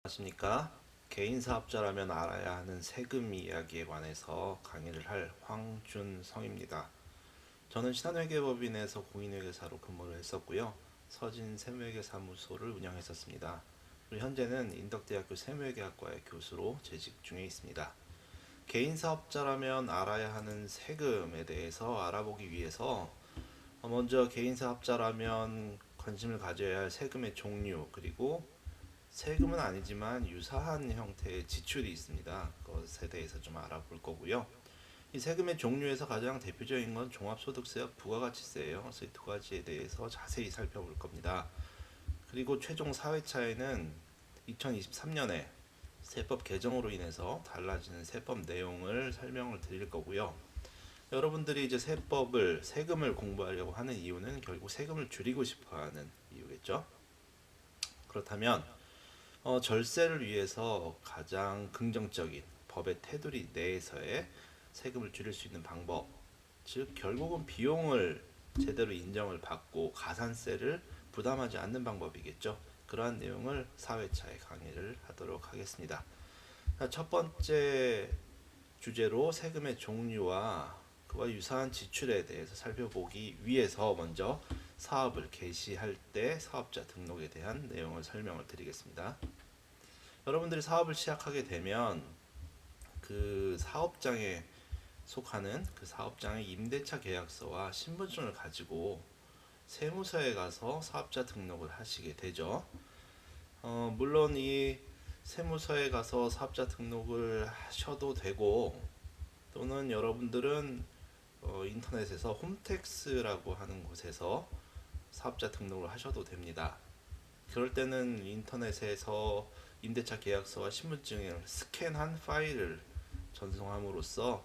안녕하십니까? 개인 사업자라면 알아야 하는 세금 이야기에 관해서 강의를 할 황준성입니다. 저는 신한회계법인에서 공인회계사로 근무를 했었고요. 서진 세무회계사무소를 운영했었습니다. 그리고 현재는 인덕대학교 세무회계학과의 교수로 재직 중에 있습니다. 개인 사업자라면 알아야 하는 세금에 대해서 알아보기 위해서 먼저 개인 사업자라면 관심을 가져야 할 세금의 종류, 그리고 세금은 아니지만 유사한 형태의 지출이 있습니다. 그것에 대해서 좀 알아볼 거고요. 이 세금의 종류에서 가장 대표적인 건 종합소득세와 부가가치세예요. 그래서 이 두 가지에 대해서 자세히 살펴볼 겁니다. 그리고 최종 사회차에는 2023년에 세법 개정으로 인해서 달라지는 세법 내용을 설명을 드릴 거고요. 여러분들이 이제 세금을 공부하려고 하는 이유는 결국 세금을 줄이고 싶어 하는 이유겠죠. 그렇다면 절세를 위해서 가장 긍정적인 법의 테두리 내에서의 세금을 줄일 수 있는 방법, 즉 결국은 비용을 제대로 인정을 받고 가산세를 부담하지 않는 방법이겠죠. 그러한 내용을 4회차에 강의를 하도록 하겠습니다. 첫 번째 주제로 세금의 종류와 그와 유사한 지출에 대해서 살펴보기 위해서 먼저 사업을 개시할 때 사업자 등록에 대한 내용을 설명을 드리겠습니다. 여러분들이 사업을 시작하게 되면 그 사업장에 속하는 그 사업장의 임대차 계약서와 신분증을 가지고 세무서에 가서 사업자 등록을 하시게 되죠. 물론 이 세무서에 가서 사업자 등록을 하셔도 되고, 또는 여러분들은 인터넷에서 홈택스라고 하는 곳에서 사업자 등록을 하셔도 됩니다. 그럴 때는 인터넷에서 임대차 계약서와 신분증을 스캔한 파일을 전송함으로써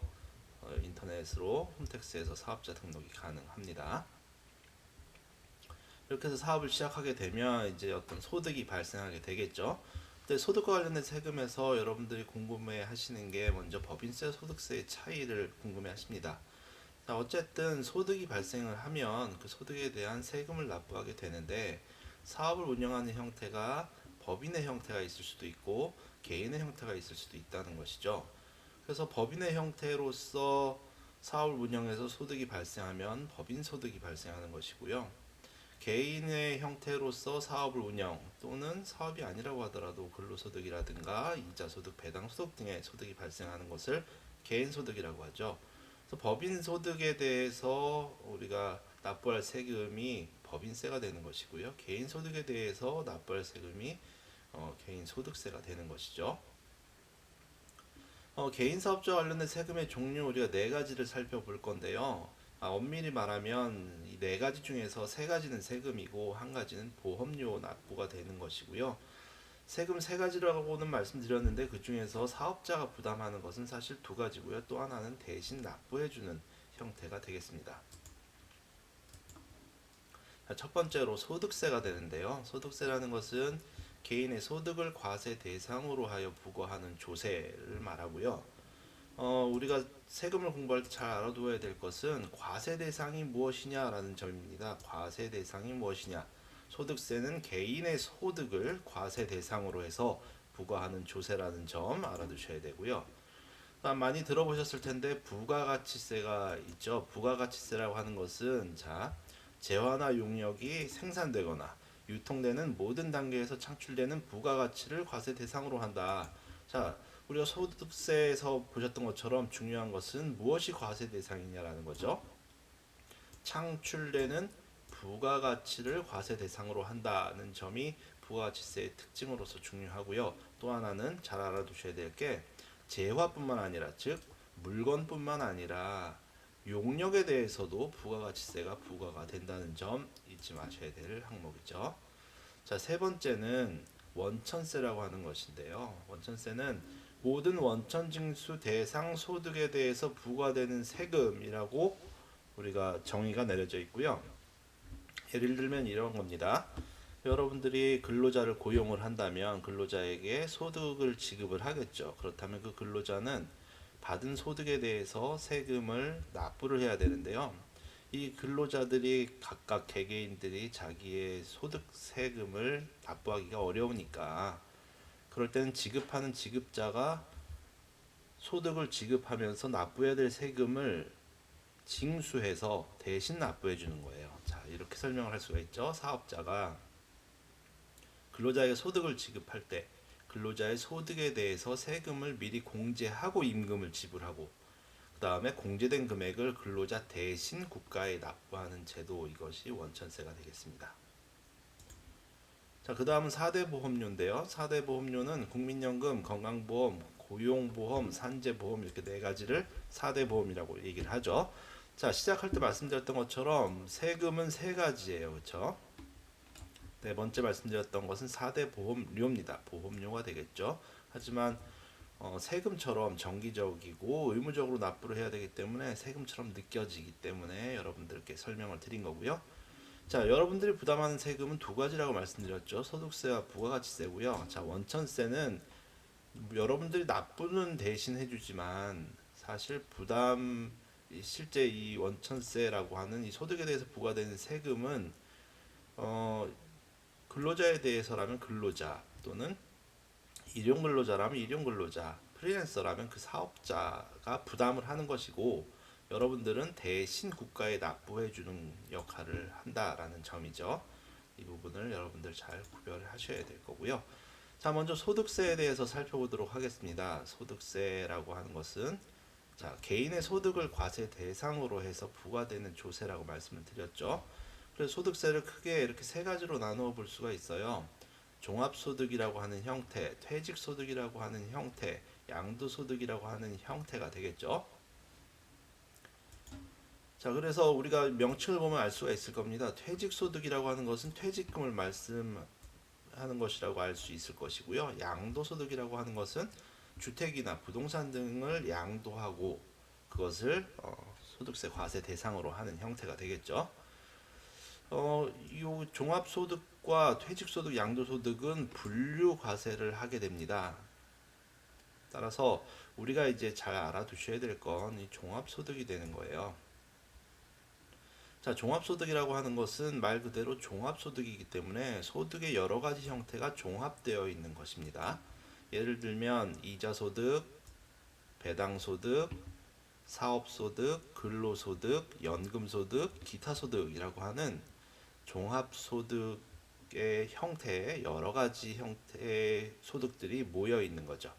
인터넷으로 홈택스에서 사업자 등록이 가능합니다. 이렇게 해서 사업을 시작하게 되면 이제 어떤 소득이 발생하게 되겠죠. 근데 소득과 관련된 세금에서 여러분들이 궁금해 하시는 게 먼저 법인세, 소득세의 차이를 궁금해 하십니다. 자, 어쨌든 소득이 발생을 하면 그 소득에 대한 세금을 납부하게 되는데, 사업을 운영하는 형태가 법인의 형태가 있을 수도 있고 개인의 형태가 있을 수도 있다는 것이죠. 그래서 법인의 형태로서 사업을 운영해서 소득이 발생하면 법인 소득이 발생하는 것이고요. 개인의 형태로서 사업을 운영 또는 사업이 아니라고 하더라도 근로소득이라든가 이자소득, 배당소득 등의 소득이 발생하는 것을 개인소득이라고 하죠. 그래서 법인 소득에 대해서 우리가 납부할 세금이 법인세가 되는 것이고요. 개인 소득에 대해서 납부할 세금이 개인 소득세가 되는 것이죠. 개인 사업자 관련된 세금의 종류 우리가 네 가지를 살펴볼 건데요. 엄밀히 말하면 이 네 가지 중에서 세 가지는 세금이고 한 가지는 보험료 납부가 되는 것이고요. 세금 세 가지라고는 말씀드렸는데 그 중에서 사업자가 부담하는 것은 사실 두 가지고요. 또 하나는 대신 납부해주는 형태가 되겠습니다. 첫 번째로 소득세가 되는데요. 소득세라는 것은 개인의 소득을 과세 대상으로 하여 부과하는 조세를 말하고요. 우리가 세금을 공부할 때 잘 알아두어야 될 것은 과세 대상이 무엇이냐라는 점입니다. 과세 대상이 무엇이냐? 소득세는 개인의 소득을 과세 대상으로 해서 부과하는 조세라는 점 알아두셔야 되고요. 많이 들어보셨을 텐데 부가가치세가 있죠. 부가가치세라고 하는 것은 재화나 용역이 생산되거나 유통되는 모든 단계에서 창출되는 부가가치를 과세 대상으로 한다. 우리가 소득세에서 보셨던 것처럼 중요한 것은 무엇이 과세 대상이냐라는 거죠. 창출되는 부가가치를 과세 대상으로 한다는 점이 부가가치세의 특징으로서 중요하고요. 또 하나는 잘 알아두셔야 될 게 재화뿐만 아니라, 즉 물건뿐만 아니라 용역에 대해서도 부가가치세가 부과가 된다는 점 잊지 마셔야 될 항목이죠. 세 번째는 원천세라고 하는 것인데요. 원천세는 모든 원천징수 대상 소득에 대해서 부과되는 세금이라고 우리가 정의가 내려져 있고요. 예를 들면 이런 겁니다. 여러분들이 근로자를 고용을 한다면 근로자에게 소득을 지급을 하겠죠. 그렇다면 그 근로자는 받은 소득에 대해서 세금을 납부를 해야 되는데요. 이 근로자들이 각각 개개인들이 자기의 소득 세금을 납부하기가 어려우니까 그럴 때는 지급하는 지급자가 소득을 지급하면서 납부해야 될 세금을 징수해서 대신 납부해 주는 거예요. 자, 이렇게 설명을 할 수가 있죠. 사업자가 근로자에게 소득을 지급할 때 근로자의 소득에 대해서 세금을 미리 공제하고 임금을 지불하고 그 다음에 공제된 금액을 근로자 대신 국가에 납부하는 제도, 이것이 원천세가 되겠습니다. 자, 그 다음은 4대 보험료인데요. 4대 보험료는 국민연금, 건강보험, 고용보험, 산재보험, 이렇게 네 가지를 4대 보험이라고 얘기를 하죠. 자, 시작할 때 말씀드렸던 것처럼 세금은 세 가지예요. 그렇죠? 네 번째 말씀드렸던 것은 4대 보험료입니다. 보험료가 되겠죠. 하지만 세금처럼 정기적이고 의무적으로 납부를 해야 되기 때문에 세금처럼 느껴지기 때문에 여러분들께 설명을 드린 거고요. 자, 여러분들이 부담하는 세금은 두 가지라고 말씀드렸죠. 소득세와 부가가치세고요. 자, 원천세는 여러분들이 납부는 대신 해주지만 사실 부담, 실제 이 원천세라고 하는 이 소득에 대해서 부과되는 세금은 근로자에 대해서라면 근로자, 또는 일용근로자라면 일용근로자, 프리랜서라면 그 사업자가 부담을 하는 것이고, 여러분들은 대신 국가에 납부해주는 역할을 한다라는 점이죠. 이 부분을 여러분들 잘 구별을 하셔야 될 거고요. 자, 먼저 소득세에 대해서 살펴보도록 하겠습니다. 소득세라고 하는 것은, 자, 개인의 소득을 과세 대상으로 해서 부과되는 조세라고 말씀을 드렸죠. 그래서 소득세를 크게 이렇게 세 가지로 나누어 볼 수가 있어요. 종합소득이라고 하는 형태, 퇴직소득이라고 하는 형태, 양도소득이라고 하는 형태가 되겠죠. 자, 그래서 우리가 명칭을 보면 알 수가 있을 겁니다. 퇴직소득이라고 하는 것은 퇴직금을 말씀하는 것이라고 알 수 있을 것이고요. 양도소득이라고 하는 것은 주택이나 부동산 등을 양도하고 그것을 소득세 과세 대상으로 하는 형태가 되겠죠. 이 종합소득과 퇴직소득, 양도소득은 분류 과세를 하게 됩니다. 따라서 우리가 이제 잘 알아두셔야 될 건 이 종합소득이 되는 거예요. 자, 종합소득이라고 하는 것은 말 그대로 종합소득이기 때문에 소득의 여러 가지 형태가 종합되어 있는 것입니다. 예를 들면 이자소득, 배당소득, 사업소득, 근로소득, 연금소득, 기타소득이라고 하는 종합소득의 형태의 여러 가지 형태의 소득들이 모여 있는 거죠.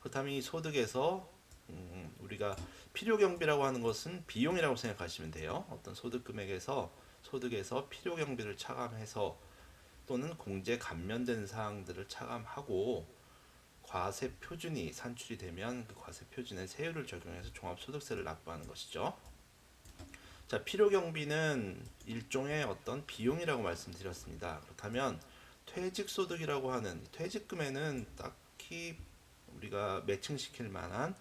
그렇다면 이 소득에서 우리가 필요경비라고 하는 것은 비용이라고 생각하시면 돼요. 어떤 소득 금액에서 소득에서 필요경비를 차감해서 또는 공제 감면된 사항들을 차감하고 과세 표준이 산출이 되면 그 과세 표준에 세율을 적용해서 종합소득세를 납부하는 것이죠. 자, 필요경비는 일종의 어떤 비용이라고 말씀드렸습니다. 그렇다면 퇴직소득이라고 하는 퇴직금에는 딱히 우리가 매칭시킬 만한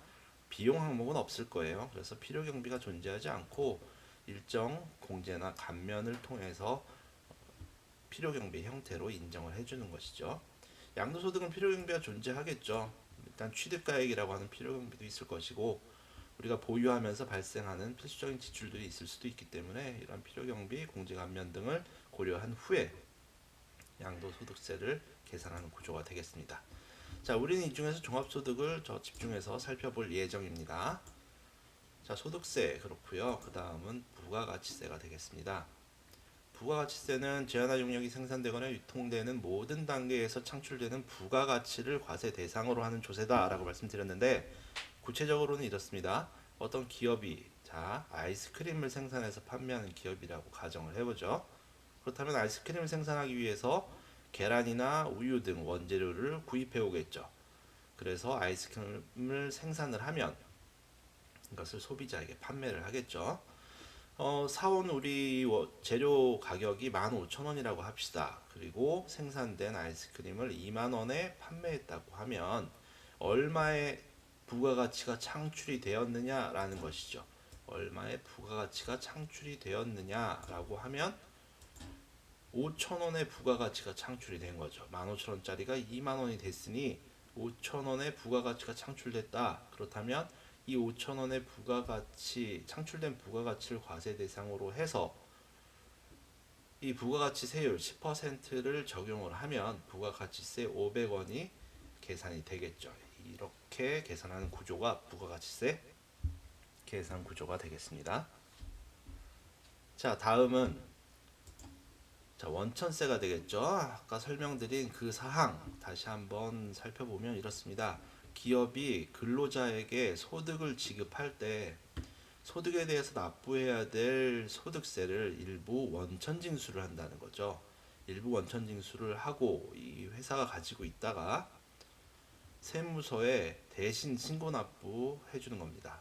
비용 항목은 없을 거예요. 그래서 필요경비가 존재하지 않고 일정 공제나 감면을 통해서 필요경비 형태로 인정을 해주는 것이죠. 양도소득은 필요경비가 존재하겠죠. 일단 취득가액이라고 하는 필요경비도 있을 것이고 우리가 보유하면서 발생하는 필수적인 지출들이 있을 수도 있기 때문에 이런 필요경비, 공제감면 등을 고려한 후에 양도소득세를 계산하는 구조가 되겠습니다. 자, 우리는 이 중에서 종합소득을 집중해서 살펴볼 예정입니다. 자, 소득세 그렇고요. 그 다음은 부가가치세가 되겠습니다. 부가가치세는 재화나 용역이 생산되거나 유통되는 모든 단계에서 창출되는 부가가치를 과세 대상으로 하는 조세다라고 말씀드렸는데 구체적으로는 이렇습니다. 어떤 기업이 아이스크림을 생산해서 판매하는 기업이라고 가정을 해보죠. 그렇다면 아이스크림을 생산하기 위해서 계란이나 우유 등 원재료를 구입해 오겠죠. 그래서 아이스크림을 생산을 하면 이것을 소비자에게 판매를 하겠죠. 사온 우리 재료 가격이 15,000원이라고 합시다. 그리고 생산된 아이스크림을 20,000원에 판매했다고 하면 얼마의 부가가치가 창출이 되었느냐라는 것이죠. 얼마의 부가가치가 창출이 되었느냐라고 하면 5,000원의 부가가치가 창출이 된 거죠. 15,000원짜리가 20,000원이 됐으니 5,000원의 부가가치가 창출됐다. 그렇다면 이 5,000원의 부가가치, 창출된 부가가치를 과세 대상으로 해서 이 부가가치 세율 10%를 적용을 하면 부가가치세 500원이 계산이 되겠죠. 이렇게 계산하는 구조가 부가가치세 계산 구조가 되겠습니다. 자, 다음은 원천세가 되겠죠. 아까 설명드린 그 사항 다시 한번 살펴보면 이렇습니다. 기업이 근로자에게 소득을 지급할 때 소득에 대해서 납부해야 될 소득세를 일부 원천 징수를 한다는 거죠. 일부 원천 징수를 하고 이 회사가 가지고 있다가 세무서에 대신 신고 납부해 주는 겁니다.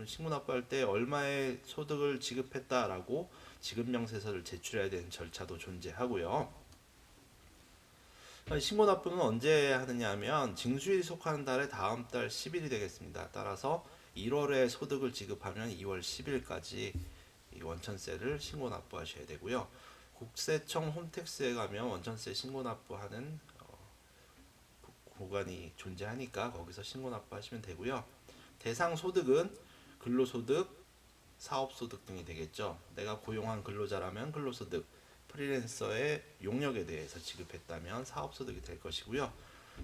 신고 납부할 때 얼마의 소득을 지급했다라고 지급명세서를 제출해야 되는 절차도 존재하고요. 신고 납부는 언제 하느냐 하면 징수일이 속하는 달의 다음 달 10일이 되겠습니다. 따라서 1월에 소득을 지급하면 2월 10일까지 이 원천세를 신고 납부하셔야 되고요. 국세청 홈택스에 가면 원천세 신고 납부하는 구간이 존재하니까 거기서 신고 납부하시면 되고요. 대상 소득은 근로소득, 사업소득 등이 되겠죠. 내가 고용한 근로자라면 근로소득, 프리랜서의 용역에 대해서 지급했다면 사업소득이 될 것이고요.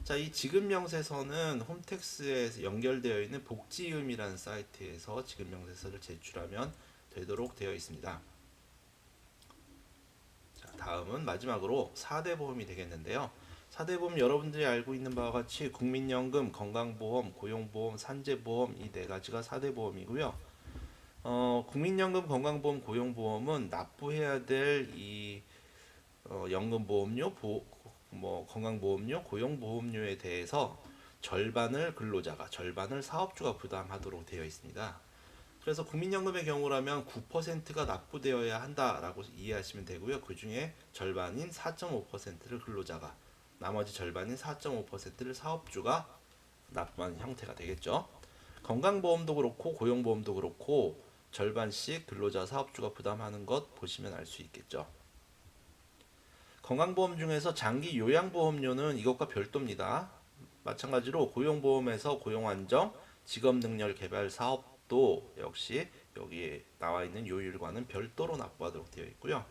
자, 이 지급명세서는 홈택스에 연결되어 있는 복지음이라는 사이트에서 지급명세서를 제출하면 되도록 되어 있습니다. 자, 다음은 마지막으로 4대 보험이 되겠는데요. 4대 보험 여러분들이 알고 있는 바와 같이 국민연금, 건강보험, 고용보험, 산재보험 이 네 가지가 4대 보험이고요. 국민연금, 건강보험, 고용보험은 납부해야 될 이 연금보험료, 건강보험료, 고용보험료에 대해서 절반을 근로자가, 절반을 사업주가 부담하도록 되어 있습니다. 그래서 국민연금의 경우라면 9%가 납부되어야 한다라고 이해하시면 되고요. 그 중에 절반인 4.5%를 근로자가, 나머지 절반인 4.5%를 사업주가 납부하는 형태가 되겠죠. 건강보험도 그렇고 고용보험도 그렇고 절반씩 근로자, 사업주가 부담하는 것 보시면 알 수 있겠죠. 건강보험 중에서 장기 요양보험료는 이것과 별도입니다. 마찬가지로 고용보험에서 고용안정, 직업능력 개발 사업도 역시 여기에 나와 있는 요율과는 별도로 납부하도록 되어 있고요.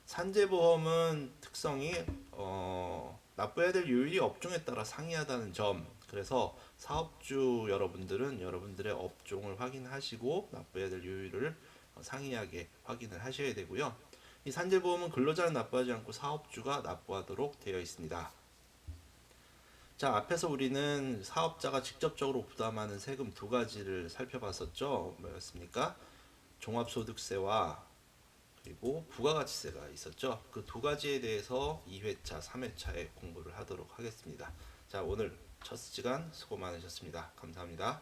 산재보험은 특성이 납부해야 될 요율이 업종에 따라 상이하다는 점. 그래서 사업주 여러분들은 여러분들의 업종을 확인하시고 납부해야 될 요율을 상이하게 확인을 하셔야 되고요. 이 산재보험은 근로자는 납부하지 않고 사업주가 납부하도록 되어 있습니다. 자, 앞에서 우리는 사업자가 직접적으로 부담하는 세금 두 가지를 살펴봤었죠. 뭐였습니까? 종합소득세와 그리고 부가가치세가 있었죠. 그 두 가지에 대해서 2회차, 3회차에 공부를 하도록 하겠습니다. 자, 오늘 첫 시간 수고 많으셨습니다. 감사합니다.